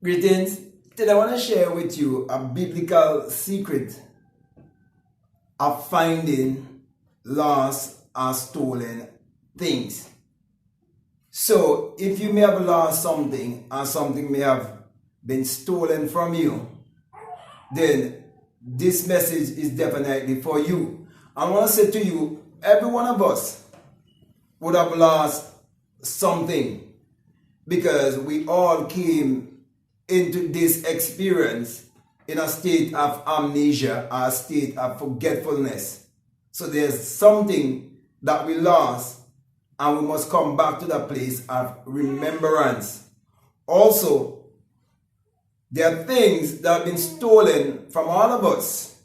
Greetings. Today I want to share with you a biblical secret of finding lost or stolen things. So if you may have lost something or something may have been stolen from you, then this message is definitely for you. I want to say to you, every one of us would have lost something because we all came into this experience in a state of amnesia or a state of forgetfulness. So there's something that we lost and we must come back to the place of remembrance. Also, there are things that have been stolen from all of us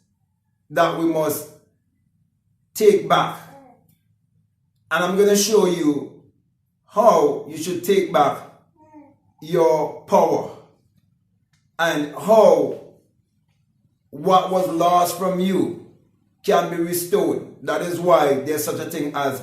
that we must take back. And I'm going to show you how you should take back your power and how what was lost from you can be restored. That is why there's such a thing as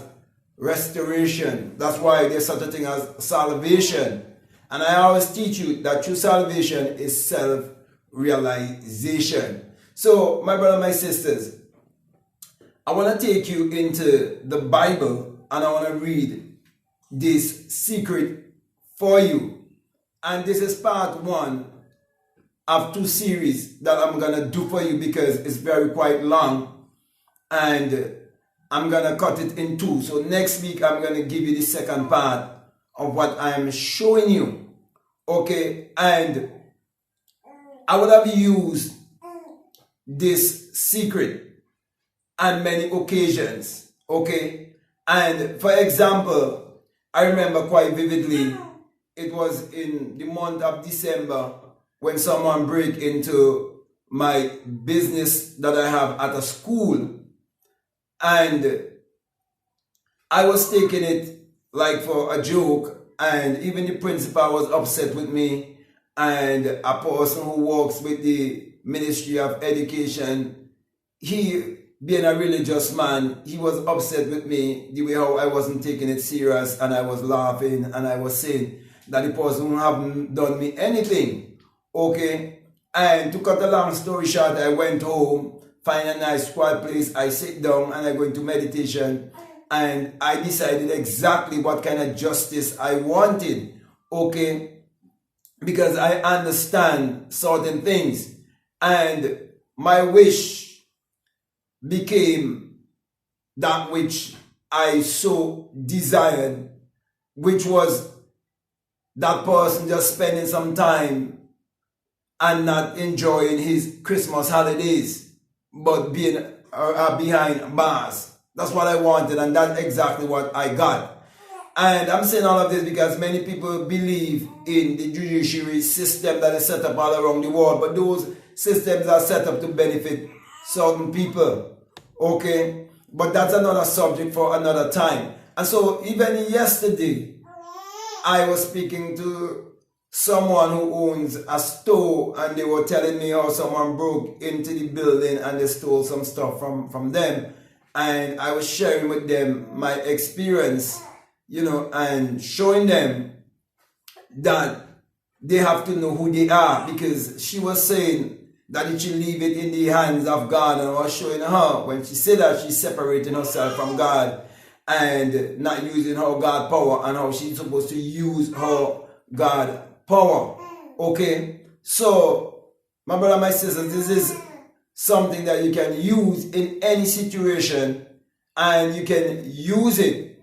restoration. That's why there's such a thing as salvation. And I always teach you that true salvation is self-realization. So, my brother, my sisters, I want to take you into the Bible and I want to read this secret for you. And this is part 1 of 2 series that I'm going to do for you because it's very quite long. And I'm going to cut it in 2. So next week, I'm going to give you the second part of what I am showing you. Okay. And I would have used this secret on many occasions. Okay. And for example, I remember quite vividly, it was in the month of December when someone broke into my business that I have at a school. And I was taking it like for a joke, and even the principal was upset with me, and a person who works with the Ministry of Education, he being a religious man, he was upset with me the way how I wasn't taking it serious, and I was laughing and I was saying that the person haven't done me anything. Okay, and to cut a long story short, I went home, find a nice quiet place, I sit down and I go into meditation, and I decided exactly what kind of justice I wanted. Okay, because I understand certain things, and my wish became that which I so desired, which was that person just spending some time and not enjoying his Christmas holidays, but being behind bars. That's what I wanted, and that's exactly what I got. And I'm saying all of this because many people believe in the judiciary system that is set up all around the world, but those systems are set up to benefit certain people. Okay? But that's another subject for another time. And so even yesterday, I was speaking to someone who owns a store, and they were telling me how someone broke into the building and they stole some stuff from them. And I was sharing with them my experience, and showing them that they have to know who they are, because she was saying that it should leave it in the hands of God. And I was showing her, when she said that, she's separating herself from God and not using her God power, and how she's supposed to use her God power. Okay, so my brother, my sister, this is something that you can use in any situation, and you can use it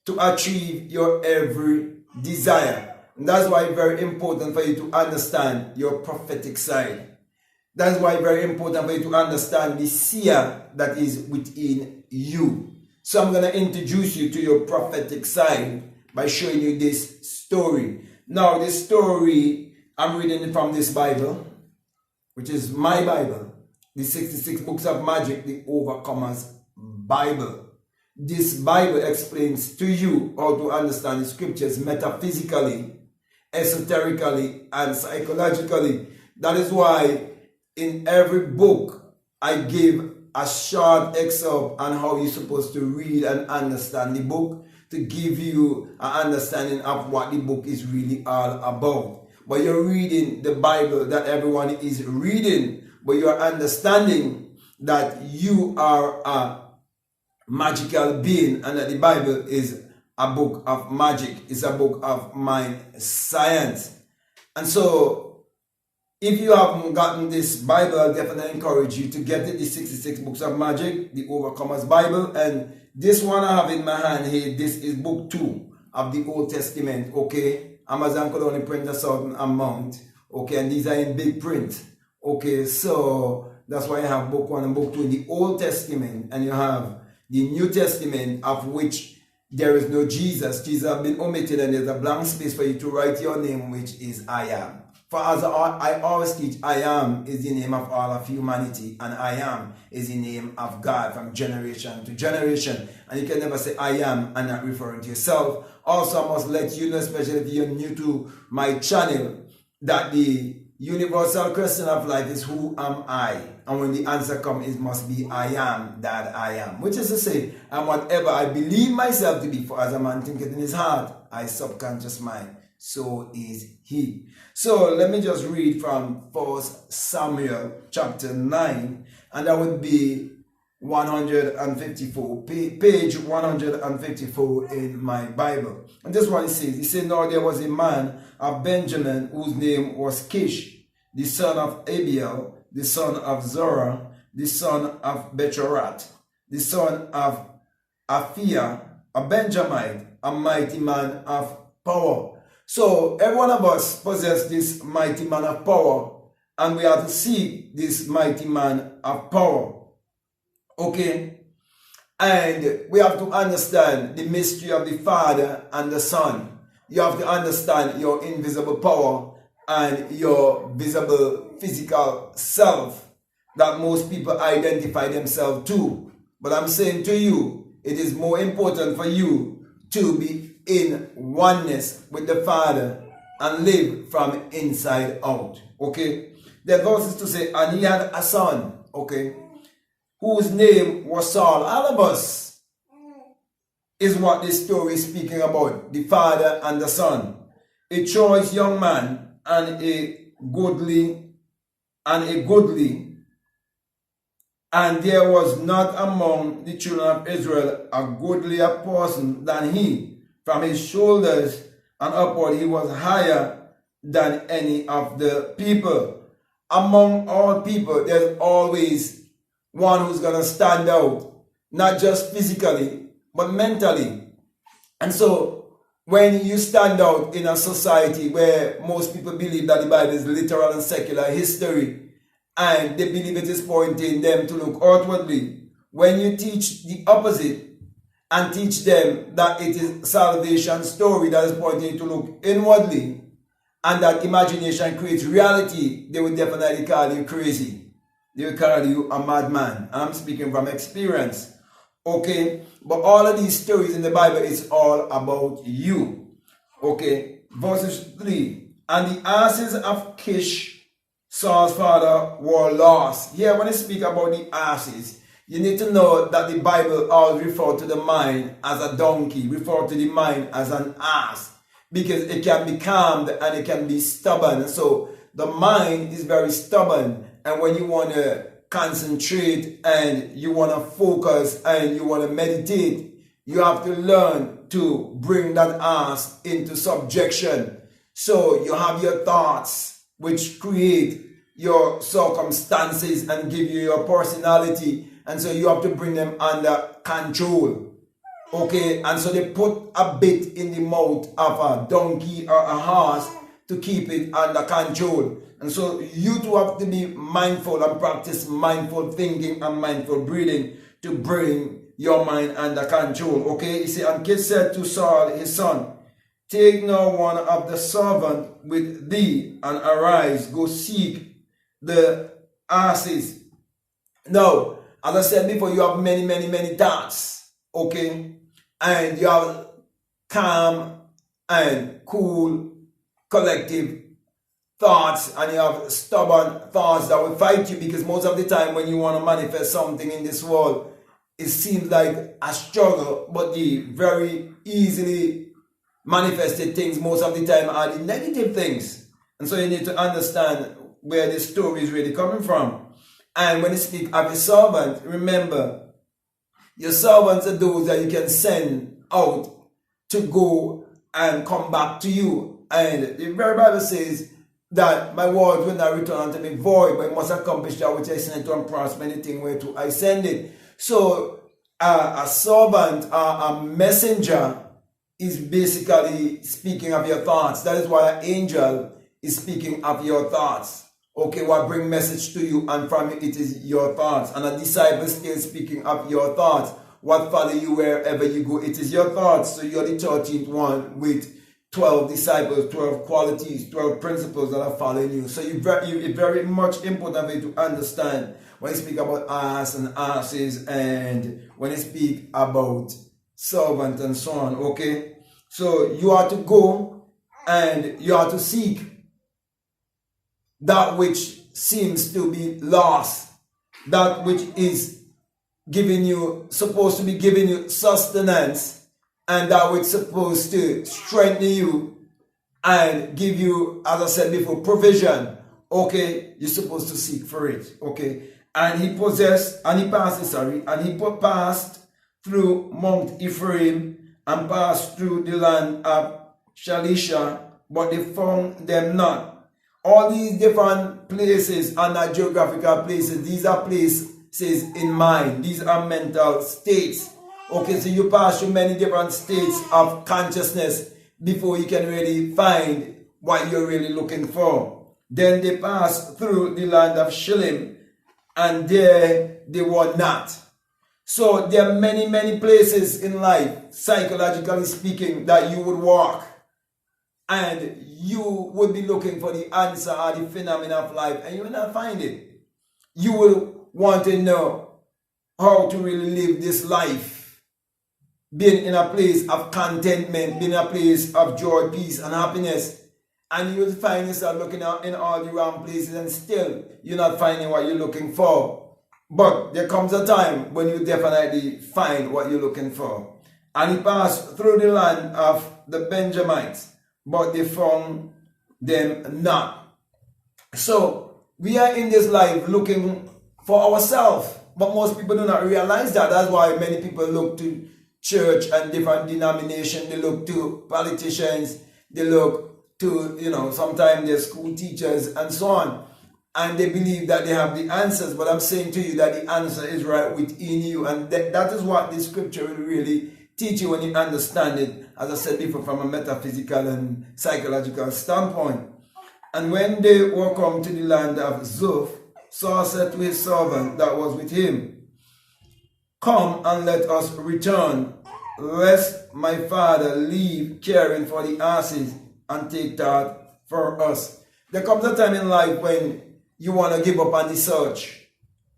to achieve your every desire. And that's why it's very important for you to understand your prophetic side. That's why it's very important for you to understand the seer that is within you. So I'm going to introduce you to your prophetic side by showing you this story. Now, this story, I'm reading it from this Bible, which is my Bible, the 66 Books of Magic, the Overcomer's Bible. This Bible explains to you how to understand the scriptures metaphysically, esoterically, and psychologically. That is why in every book I give a short excerpt on how you're supposed to read and understand the book, to give you an understanding of what the book is really all about. but you're reading the Bible that everyone is reading, but you're understanding that you are a magical being and that the Bible is a book of magic, it's a book of mind science. And so if you haven't gotten this Bible, I'll definitely encourage you to get it, the 66 books of magic, the Overcomer's Bible. And this one I have in my hand here, this is book 2 of the Old Testament, okay? Amazon could only print a certain amount, okay? And these are in big print, okay? So that's why you have book 1 and book 2 in the Old Testament, and you have the New Testament, of which there is no Jesus. Jesus has been omitted, and there's a blank space for you to write your name, which is I am. For as I always teach, I am is the name of all of humanity, and I am is the name of God from generation to generation. And you can never say I am and not referring to yourself. Also, I must let you know, especially if you're new to my channel, that the universal question of life is who am I? And when the answer comes, it must be I am that I am. Which is to say, I'm whatever I believe myself to be. For as a man thinketh in his heart, I subconscious mind, so is he. So let me just read from 1 Samuel chapter 9, and that would be 154, page 154 in my Bible. And this is what it says. He said, now there was a man of Benjamin whose name was Kish, the son of Abiel, the son of Zorah, the son of Bechorat, the son of Aphiah, a Benjamite, a mighty man of power. So every one of us possess this mighty man of power, and we have to seek this mighty man of power. Okay? And we have to understand the mystery of the Father and the Son. You have to understand your invisible power and your visible physical self that most people identify themselves to. But I'm saying to you, it is more important for you to be in oneness with the Father and live from inside out. Okay? The verse is to say, and he had a son, okay, whose name was Saul. All of us is what this story is speaking about, the Father and the Son. A choice young man and a goodly, and there was not among the children of Israel a goodlier person than he. From his shoulders and upward he was higher than any of the people. Among all people, there's always one who's going to stand out, not just physically, but mentally. And so when you stand out in a society where most people believe that the Bible is literal and secular history, and they believe it is pointing them to look outwardly, when you teach the opposite and teach them that it is salvation story that is pointing to look inwardly, and that imagination creates reality, they will definitely call you crazy. They will call you a madman. And I'm speaking from experience. Okay? But all of these stories in the Bible is all about you. Okay? Verses 3. And the asses of Kish, Saul's father, were lost. Here, when I speak about the asses, you need to know that the Bible always refers to the mind as a donkey, refers to the mind as an ass, because it can be calmed and it can be stubborn. So the mind is very stubborn, and when you want to concentrate and you want to focus and you want to meditate, you have to learn to bring that ass into subjection. So you have your thoughts, which create your circumstances and give you your personality. And so you have to bring them under control. Okay, and so they put a bit in the mouth of a donkey or a horse to keep it under control. And so you too have to be mindful and practice mindful thinking and mindful breathing to bring your mind under control. Okay, you see, and Kish said to Saul his son, take now one of the servants with thee and arise, go seek the asses. Now, as I said before, you have many thoughts, okay? And you have calm and cool, collective thoughts, and you have stubborn thoughts that will fight you, because most of the time when you want to manifest something in this world, it seems like a struggle, but the very easily manifested things most of the time are the negative things. And so you need to understand where this story is really coming from. And when you speak of a servant, remember, your servants are those that you can send out to go and come back to you. And the very Bible says that my word will not return unto me void, but it must accomplish that which I sent it to and prosper anything whereto I send it. So a servant, a messenger, is basically speaking of your thoughts. That is why an angel is speaking of your thoughts. Okay, what bring message to you, and from it is your thoughts. And a disciple still speaking of your thoughts. What follow you wherever you go, it is your thoughts. So you're the 13th one with 12 disciples, 12 qualities, 12 principles that are following you. So it's very much important for you to understand when you speak about us and asses, and when you speak about servant and so on, okay? So you are to go and you are to seek that which seems to be lost, that which is supposed to be giving you sustenance, and that which is supposed to strengthen you and give you, as I said before, provision. Okay, you're supposed to seek for it. Okay, and he passed through Mount Ephraim and passed through the land of Shalisha, but they found them not. All these different places are not geographical places. These are places in mind. These are mental states. Okay, so you pass through many different states of consciousness before you can really find what you're really looking for. Then they passed through the land of Shillim, and there they were not. So there are many, many places in life, psychologically speaking, that you would walk, and you would be looking for the answer or the phenomenon of life, and you will not find it. You will want to know how to really live this life, being in a place of contentment, being in a place of joy, peace, and happiness. And you will find yourself looking out in all the wrong places, and still you're not finding what you're looking for. But there comes a time when you definitely find what you're looking for. And he passed through the land of the Benjamites, but they found them not. So we are in this life looking for ourselves, but most people do not realize that. That's why many people look to church and different denominations. They look to politicians. They look to, sometimes their school teachers and so on. And they believe that they have the answers. But I'm saying to you that the answer is right within you. And that is what this scripture will really teach you when you understand it, as I said before, from a metaphysical and psychological standpoint. And when they were come to the land of Zuph, Saul said to his servant that was with him, "Come and let us return, lest my father leave caring for the asses and take that for us." There comes a time in life when you want to give up on the search,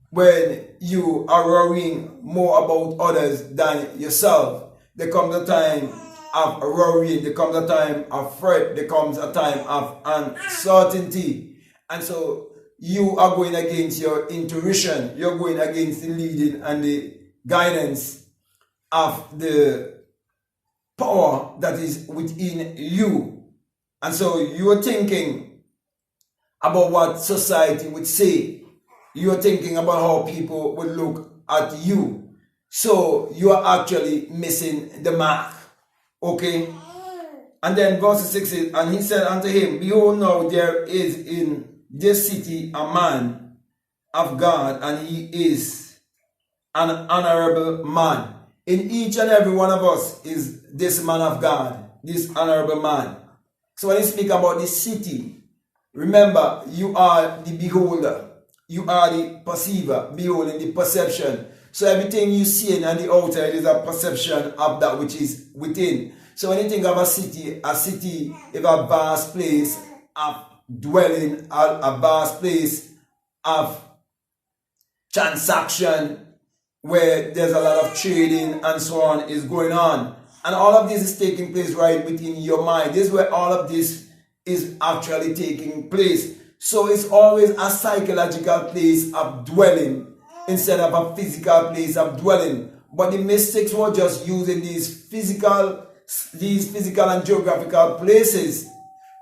when you are worrying more about others than yourself. There comes a time of worrying, there comes a time of fret, there comes a time of uncertainty. And so you are going against your intuition, you're going against the leading and the guidance of the power that is within you. And so you are thinking about what society would say. You are thinking about how people would look at you. So you are actually missing the mark. Okay? And then verse 6 says, "And he said unto him, Behold, now there is in this city a man of God, and he is an honorable man." In each and every one of us is this man of God, this honorable man. So when you speak about this city, remember, you are the beholder. You are the perceiver, beholding the perception. So everything you see on the outside is a perception of that which is within. So when you think of a city is a vast place of dwelling, a vast place of transaction, where there's a lot of trading and so on is going on. And all of this is taking place right within your mind. This is where all of this is actually taking place. So it's always a psychological place of dwelling instead of a physical place of dwelling. But the mystics were just using these physical and geographical places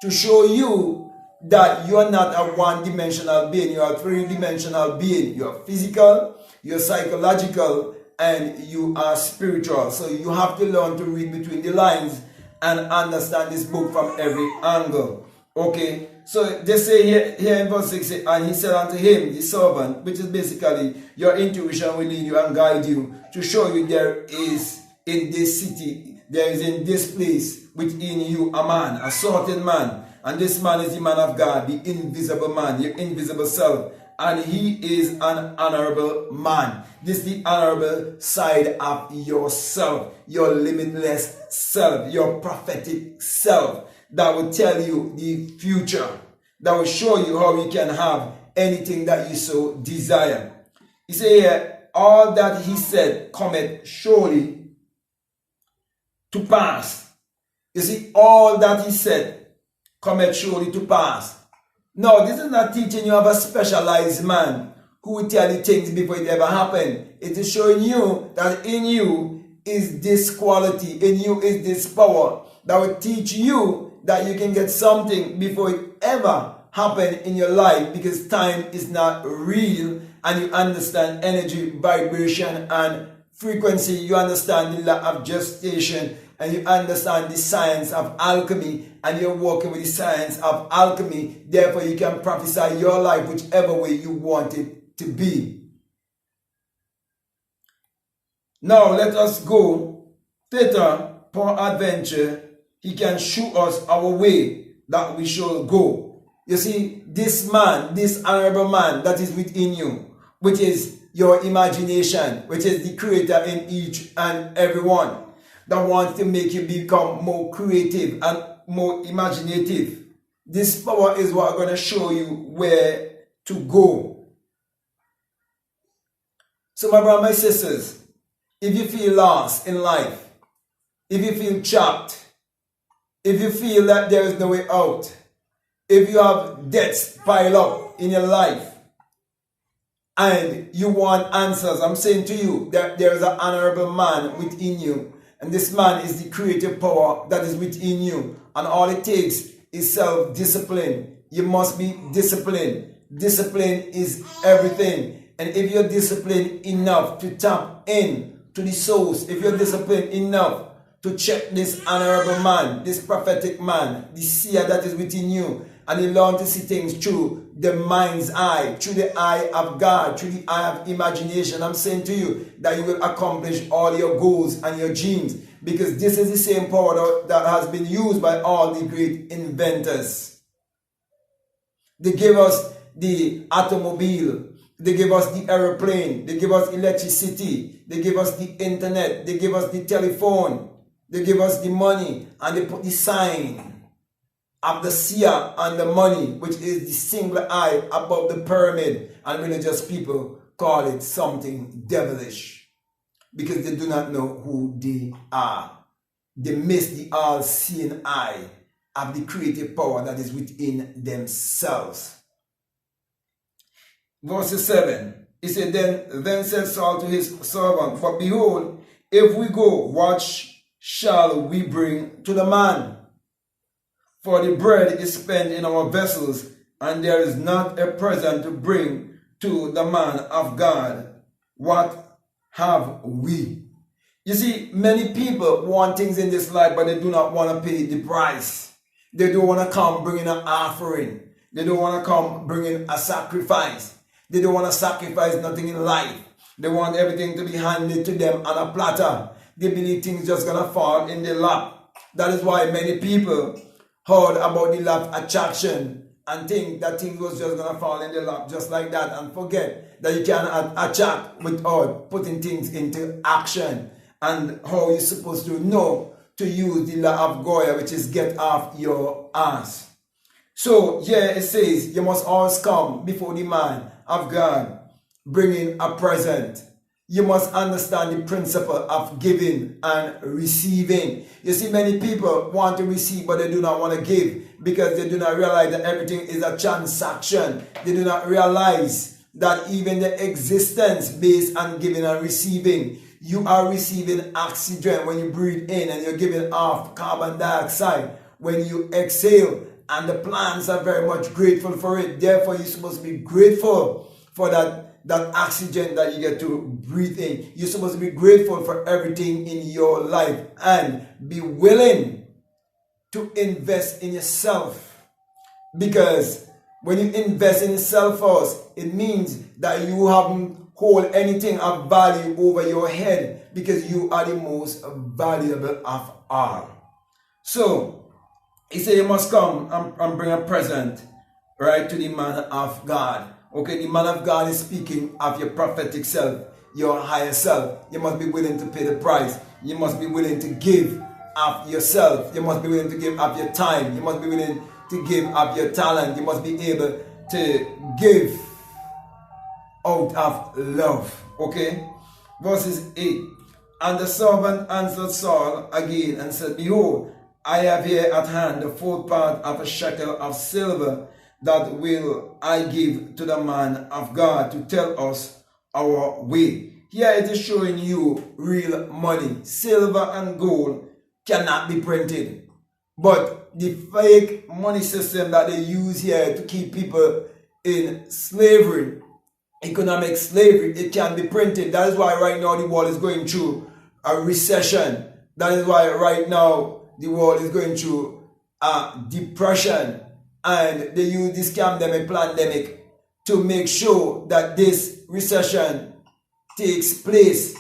to show you that you are not a one-dimensional being, you are a three-dimensional being. You are physical, you are psychological, and you are spiritual. So you have to learn to read between the lines and understand this book from every angle. Okay, so they say here in verse 6, and he said unto him, the servant, which is basically your intuition will lead you and guide you to show you there is in this city, there is in this place within you a man, a certain man, and this man is the man of God, the invisible man, your invisible self, and he is an honorable man. This is the honorable side of yourself, your limitless self, your prophetic self, that will tell you the future, that will show you how you can have anything that you so desire. He said here, all that he said cometh surely to pass. You see, all that he said cometh surely to pass. No, this is not teaching you of a specialized man who will tell you things before it ever happen. It is showing you that in you is this quality, in you is this power that will teach you that you can get something before it ever happen in your life, because time is not real, and you understand energy, vibration, and frequency. You understand the law of gestation, and you understand the science of alchemy, and you're working with the science of alchemy. Therefore, you can prophesy your life whichever way you want it to be. Now, let us go thither, peradventure he can show us our way that we shall go. You see, this man, this honorable man that is within you, which is your imagination, which is the creator in each and every one, that wants to make you become more creative and more imaginative. This power is what I'm going to show you where to go. So my brothers, my sisters, if you feel lost in life, if you feel trapped, if you feel that there is no way out, if you have debts piled up in your life and you want answers, I'm saying to you that there is an honorable man within you, and this man is the creative power that is within you, and all it takes is self-discipline. You must be disciplined. Discipline is everything. And if you're disciplined enough to tap in to the source, if you're disciplined enough to check this honorable man, this prophetic man, the seer that is within you, and you learn to see things through the mind's eye, through the eye of God, through the eye of imagination, I'm saying to you that you will accomplish all your goals and your dreams, because this is the same power that has been used by all the great inventors. They gave us the automobile, they gave us the aeroplane, they gave us electricity, they gave us the internet, they gave us the telephone, they give us the money, and they put the sign of the seer on the money, which is the single eye above the pyramid, and religious people call it something devilish because they do not know who they are. They miss the all-seeing eye of the creative power that is within themselves. Verse 7, he said, Then said Saul to his servant, but behold, if we go, what shall we bring to the man? For the bread is spent in our vessels, and there is not a present to bring to the man of God. What have we? You see, many people want things in this life, but they do not want to pay the price. They don't want to come bringing an offering. They don't want to come bringing a sacrifice. They don't want to sacrifice nothing in life. They want everything to be handed to them on a platter. They believe things just going to fall in their lap. That is why many people heard about the law of attraction and think that things was just going to fall in their lap just like that, and forget that you can attract without putting things into action, and how you're supposed to know to use the law of Goya, which is get off your ass. So here it says you must always come before the man of God bringing a present. You must understand the principle of giving and receiving. You see, many people want to receive, but they do not want to give, because they do not realize that everything is a transaction. They do not realize that even the existence based on giving and receiving. You are receiving oxygen when you breathe in, and you're giving off carbon dioxide when you exhale. and the plants are very much grateful for it. Therefore, you're supposed to be grateful for that oxygen that you get to breathe in. You're supposed to be grateful for everything in your life and be willing to invest in yourself. Because when you invest in yourself first, it means that you haven't hold anything of value over your head, because you are the most valuable of all. So he said you must come and bring a present, right, to the man of God. Okay, the man of God is speaking of your prophetic self, your higher self. You must be willing to pay the price. You must be willing to give of yourself. You must be willing to give of your time. You must be willing to give of your talent. You must be able to give out of love. Okay, verses 8. And the servant answered Saul again and said, Behold, I have here at hand the fourth part of a shekel of silver, that will I give to the man of God to tell us our way. Here it is showing you real money. Silver and gold cannot be printed. But the fake money system that they use here to keep people in slavery, economic slavery, it can be printed. That is why right now the world is going through a recession. That is why right now the world is going through a depression. And they use this pandemic to make sure that this recession takes place.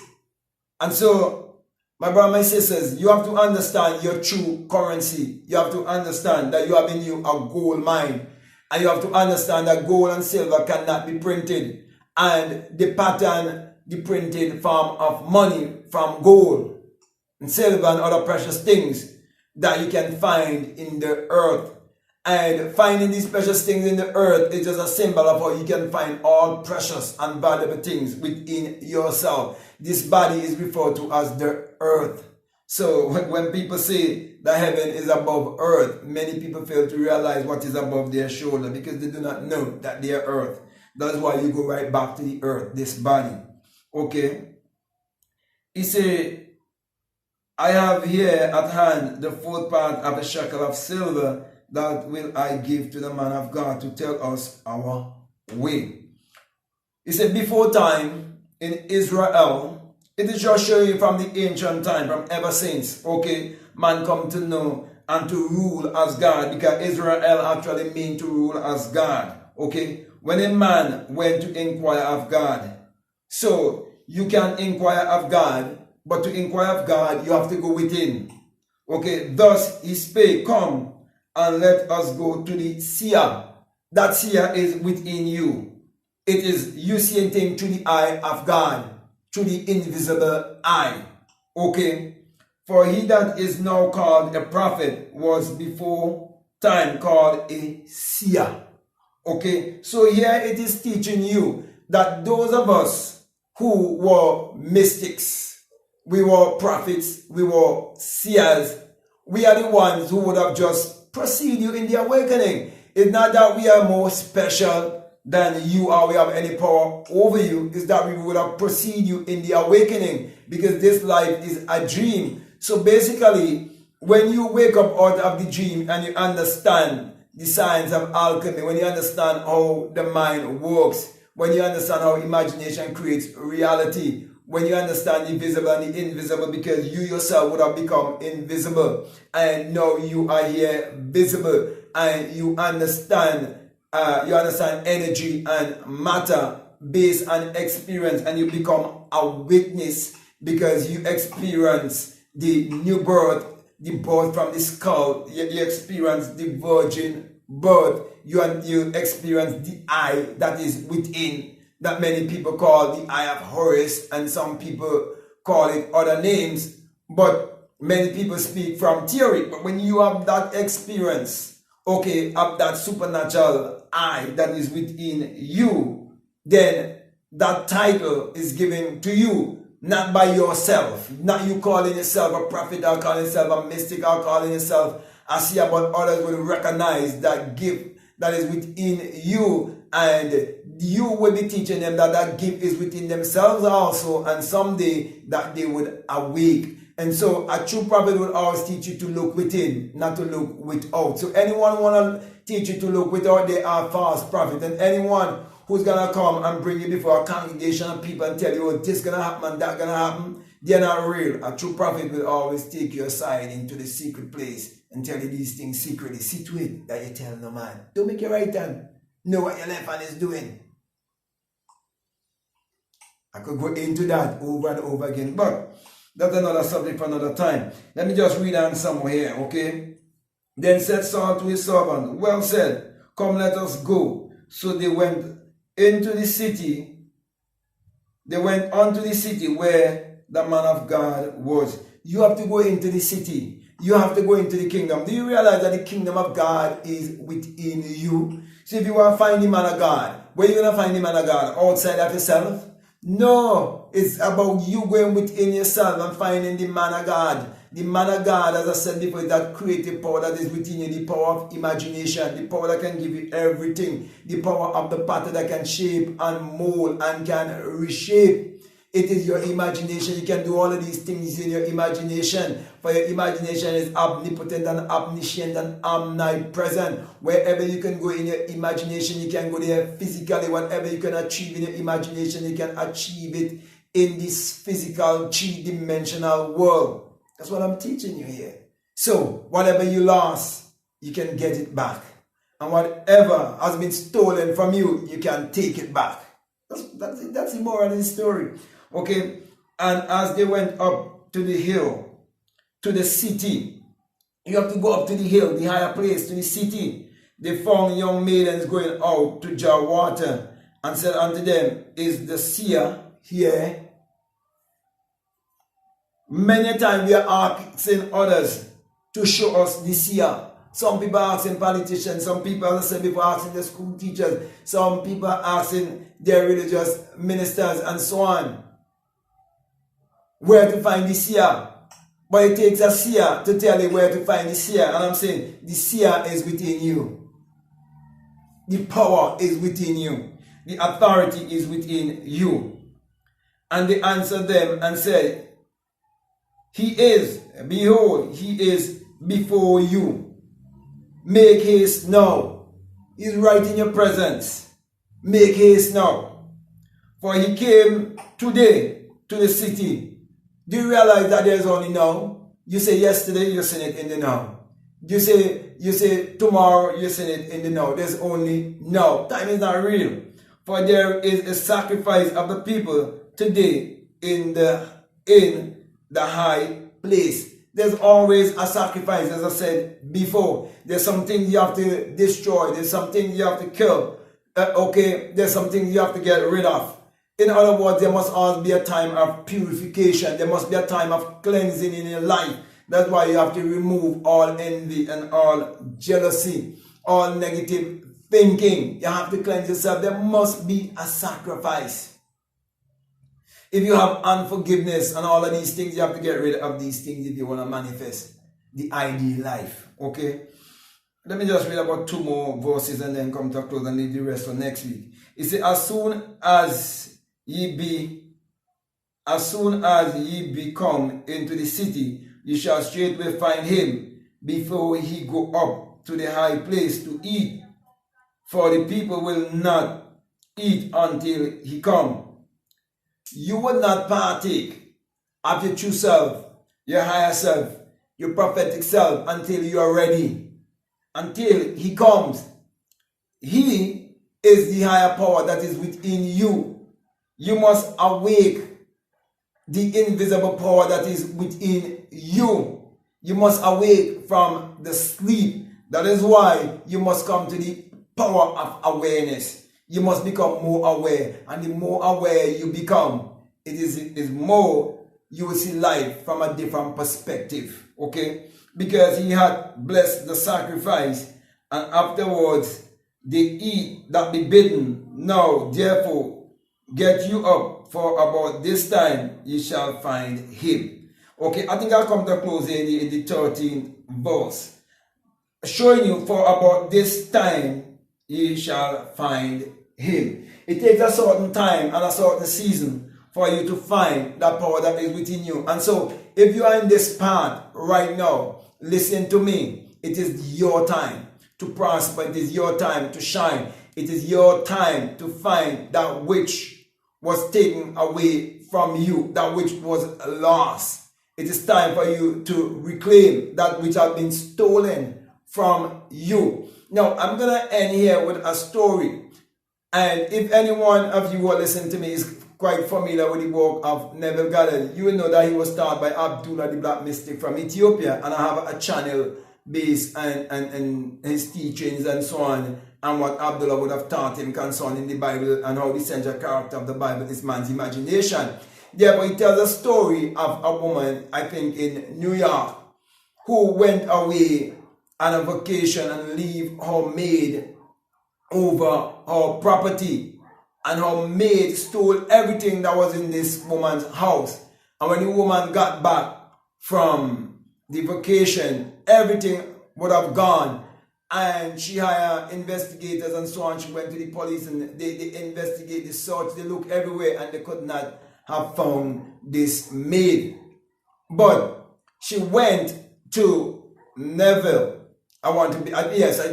And so, my brothers and sisters, you have to understand your true currency. You have to understand that you have in you a gold mine. And you have to understand that gold and silver cannot be printed. And the pattern, the printed form of money from gold and silver and other precious things that you can find in the earth. And finding these precious things in the earth is just a symbol of how you can find all precious and valuable things within yourself. This body is referred to as the earth. So when people say that heaven is above earth, many people fail to realize what is above their shoulder, because they do not know that they are earth. That's why you go right back to the earth, this body. Okay? He said, I have here at hand the fourth part of a shekel of silver, that will I give to the man of God to tell us our way. He said, before time in Israel, it is just showing from the ancient time, from ever since, okay, man come to know and to rule as God, because Israel actually mean to rule as God, okay. When a man went to inquire of God, so you can inquire of God, but to inquire of God, you have to go within, okay. Thus he spake, come, and let us go to the seer. That seer is within you. It is you seeing things through the eye of God, through the invisible eye. Okay? For he that is now called a prophet was before time called a seer. Okay? So here it is teaching you that those of us who were mystics, we were prophets, we were seers, we are the ones who would have just precede you in the awakening. It's not that we are more special than you or we have any power over you. It's that we would have preceded you in the awakening, because this life is a dream. So basically, when you wake up out of the dream and you understand the science of alchemy, when you understand how the mind works, when you understand how imagination creates reality, when you understand the visible and the invisible, because you yourself would have become invisible and now you are here visible, and you understand energy and matter based on experience, and you become a witness because you experience the new birth, the birth from the skull, you experience the virgin birth, you experience the eye that is within, that many people call the eye of Horus, and some people call it other names, but many people speak from theory. But when you have that experience, okay, of that supernatural eye that is within you, then that title is given to you, not by yourself, not you calling yourself a prophet or calling yourself a mystic or calling yourself a seer, but others will recognize that gift that is within you, and you will be teaching them that that gift is within themselves also, and someday that they would awake And so a true prophet will always teach you to look within, not to look without. So anyone want to teach you to look without, they are false prophet. And anyone who's going to come and bring you before a congregation of people and tell you, oh, this going to happen and that going to happen, they're not real. A true prophet will always take you aside into the secret place and tell you these things secretly. See to it that you tell no man. Don't make your right hand know what your left hand is doing. I could go into that over and over again, but that's another subject for another time. Let me just read on somewhere here, okay? Then said Saul to his servant, well said, come let us go. So they went into the city. They went unto the city where the man of God was. You have to go into the city. You have to go into the kingdom. Do you realize that the kingdom of God is within you? So if you want to find the man of God, where are you going to find the man of God? Outside of yourself? No, it's about you going within yourself and finding the man of God. The man of God, as I said before, is that creative power that is within you, the power of imagination, the power that can give you everything, the power of the potter that can shape and mold and can reshape. It is your imagination. You can do all of these things in your imagination. For your imagination is omnipotent and omniscient and omnipresent. Wherever you can go in your imagination, you can go there physically. Whatever you can achieve in your imagination, you can achieve it in this physical, three-dimensional world. That's what I'm teaching you here. So, whatever you lost, you can get it back. And whatever has been stolen from you, you can take it back. That's the moral of the story. Okay, and as they went up to the hill, to the city, you have to go up to the hill, the higher place, to the city. They found young maidens going out to draw water, and said unto them, is the seer here? Many times we are asking others to show us the seer. Some people are asking politicians, some people, as I said before, asking the school teachers, some people are asking their religious ministers and so on, where to find the seer. But it takes a seer to tell you where to find the seer. And I'm saying the seer is within you. The power is within you. The authority is within you. And they answered them and said, he is, behold, he is before you. Make haste now. He's right in your presence. Make haste now. For he came today to the city. Do you realize that there's only now? You say yesterday, you're seeing it in the now. You say tomorrow, you're seeing it in the now. There's only now. Time is not real. For there is a sacrifice of the people today in the high place. There's always a sacrifice, as I said before. There's some things you have to destroy. There's some things you have to kill. There's some things you have to get rid of. In other words, there must always be a time of purification. There must be a time of cleansing in your life. That's why you have to remove all envy and all jealousy, all negative thinking. You have to cleanse yourself. There must be a sacrifice. If you have unforgiveness and all of these things, you have to get rid of these things if you want to manifest the ideal life. Okay? Let me just read about 2 more verses and then come to a close and leave the rest for next week. It says, as soon as ye come into the city, you shall straightway find him before he go up to the high place to eat. For the people will not eat until he come. You will not partake of your true self, your higher self, your prophetic self until you are ready. Until he comes. He is the higher power that is within you. You must awake the invisible power that is within you. You must awake from the sleep. That is why you must come to the power of awareness. You must become more aware. And the more aware you become, it is more you will see life from a different perspective. Okay? Because he had blessed the sacrifice, and afterwards they eat that be bidden. Now, therefore, get you up, for about this time you shall find him. Okay, I think I'll come to a close in the 13th verse. Showing you, for about this time ye shall find him. It takes a certain time and a certain season for you to find that power that is within you. And so, if you are in this path right now, listen to me. It is your time to prosper. It is your time to shine. It is your time to find that which was taken away from you, that which was lost. It is time for you to reclaim that which has been stolen from you. Now, I'm going to end here with a story. And if any one of you who are listening to me is quite familiar with the work of Neville Goddard, you will know that he was taught by Abdullah the Black Mystic from Ethiopia. And I have a channel based on his teachings and so on, and what Abdullah would have taught him concerning the Bible and how the central character of the Bible is man's imagination. Therefore, he tells a story of a woman, I think in New York, who went away on a vacation and leave her maid over her property. And her maid stole everything that was in this woman's house. And when the woman got back from the vacation, everything would have gone. And she hired investigators and so on. She went to the police and they investigate, they search, they look everywhere, and they could not have found this maid. But she went to Neville. I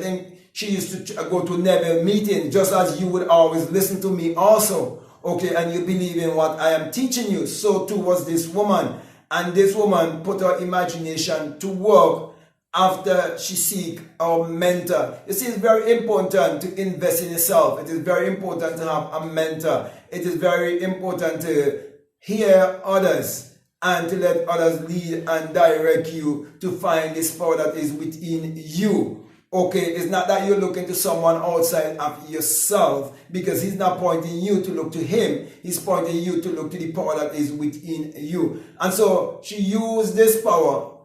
think she used to go to Neville meeting, just as you would always listen to me also. Okay, and you believe in what I am teaching you. So too was this woman. And this woman put her imagination to work after she seek a mentor. You see, it's very important to invest in yourself. It is very important to have a mentor. It is very important to hear others and to let others lead and direct you to find this power that is within you. Okay, it's not that you're looking to someone outside of yourself, because he's not pointing you to look to him. He's pointing you to look to the power that is within you. And so she used this power,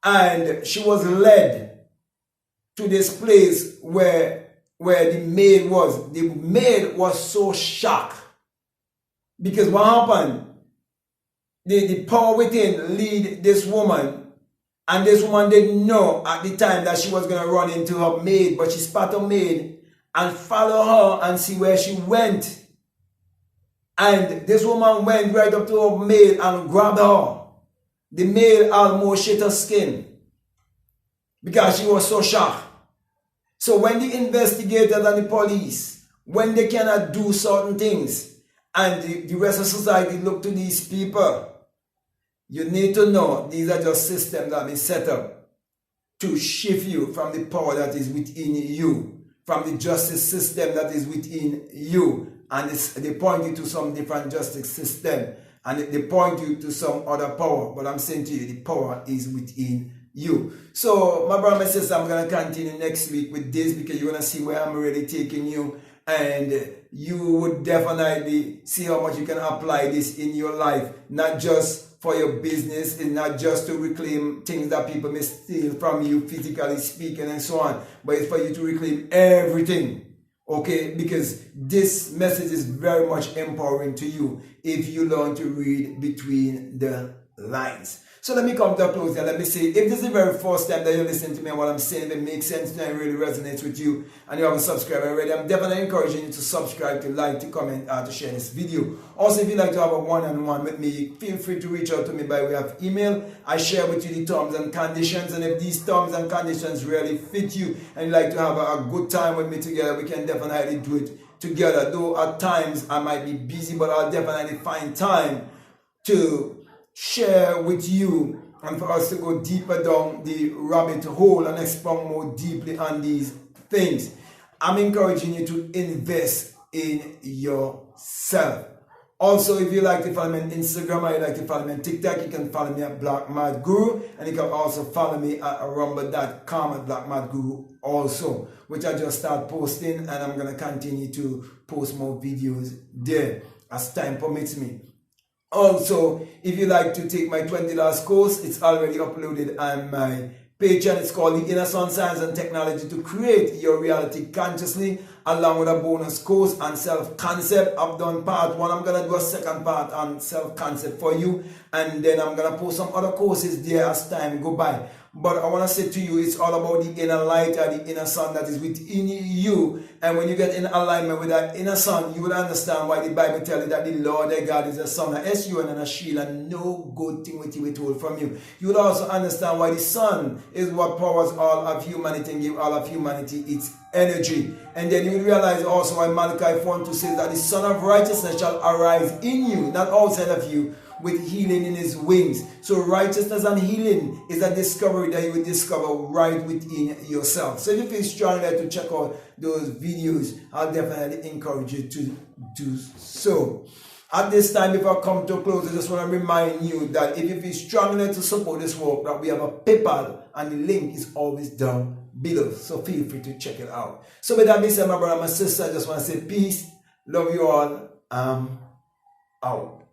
and she was led to this place where the maid was. The maid was so shocked, because what happened? The power within lead this woman. And this woman didn't know at the time that she was going to run into her maid, but she spot her maid and follow her and see where she went. And this woman went right up to her maid and grabbed her. The maid almost shed her skin because she was so shocked. So when the investigators and the police, when they cannot do certain things, and the rest of society look to these people, you need to know these are just systems that have been set up to shift you from the power that is within you, from the justice system that is within you. And they point you to some different justice system, and they point you to some other power. But I'm saying to you, the power is within you. So, my brother and my sister, I'm going to continue next week with this, because you're going to see where I'm really taking you. And you would definitely see how much you can apply this in your life, not just for your business, and not just to reclaim things that people may steal from you, physically speaking and so on, but it's for you to reclaim everything, okay? Because this message is very much empowering to you if you learn to read between the lines. So let me come to a close and let me say, if this is the very first time that you're listening to me and what I'm saying, if it makes sense to you and really resonates with you, and you haven't subscribed already, I'm definitely encouraging you to subscribe, to like, to comment, to share this video. Also, if you'd like to have a one-on-one with me, feel free to reach out to me by way of email. I share with you the terms and conditions, and if these terms and conditions really fit you and you'd like to have a good time with me together, we can definitely do it together. Though at times I might be busy, but I'll definitely find time to share with you and for us to go deeper down the rabbit hole and expound more deeply on these things. I'm encouraging you to invest in yourself. Also, if you like to follow me on Instagram or you like to follow me on TikTok, you can follow me at BlackMadGuru, and you can also follow me at rumble.com at BlackMadGuru also, which I just start posting, and I'm going to continue to post more videos there as time permits me. Also, if you like to take my $20 course, it's already uploaded on my Patreon. It's called The Inner Sun Science and Technology to Create Your Reality Consciously, along with a bonus course on self-concept. I've done part 1. I'm going to do a second part on self-concept for you, and then I'm going to post some other courses there as time go by. But I want to say to you, it's all about the inner light or the inner sun that is within you. And when you get in alignment with that inner sun, you will understand why the Bible tells you that the Lord thy God is a sun, a S-U-N, and a shield, and no good thing will he withhold from you. You will also understand why the sun is what powers all of humanity and give all of humanity its energy. And then you will realize also why Malachi 4:2 says that the Son of Righteousness shall arise in you, not outside of you, with healing in his wings. So righteousness and healing is a discovery that you will discover right within yourself. So if you feel strong there to check out those videos, I'll definitely encourage you to do so. At this time, before I come to a close, I just want to remind you that if you feel strong enough to support this work, that we have a PayPal, and the link is always down below. So feel free to check it out. So with that being said, my brother, my sister, I just want to say peace, love you all, out.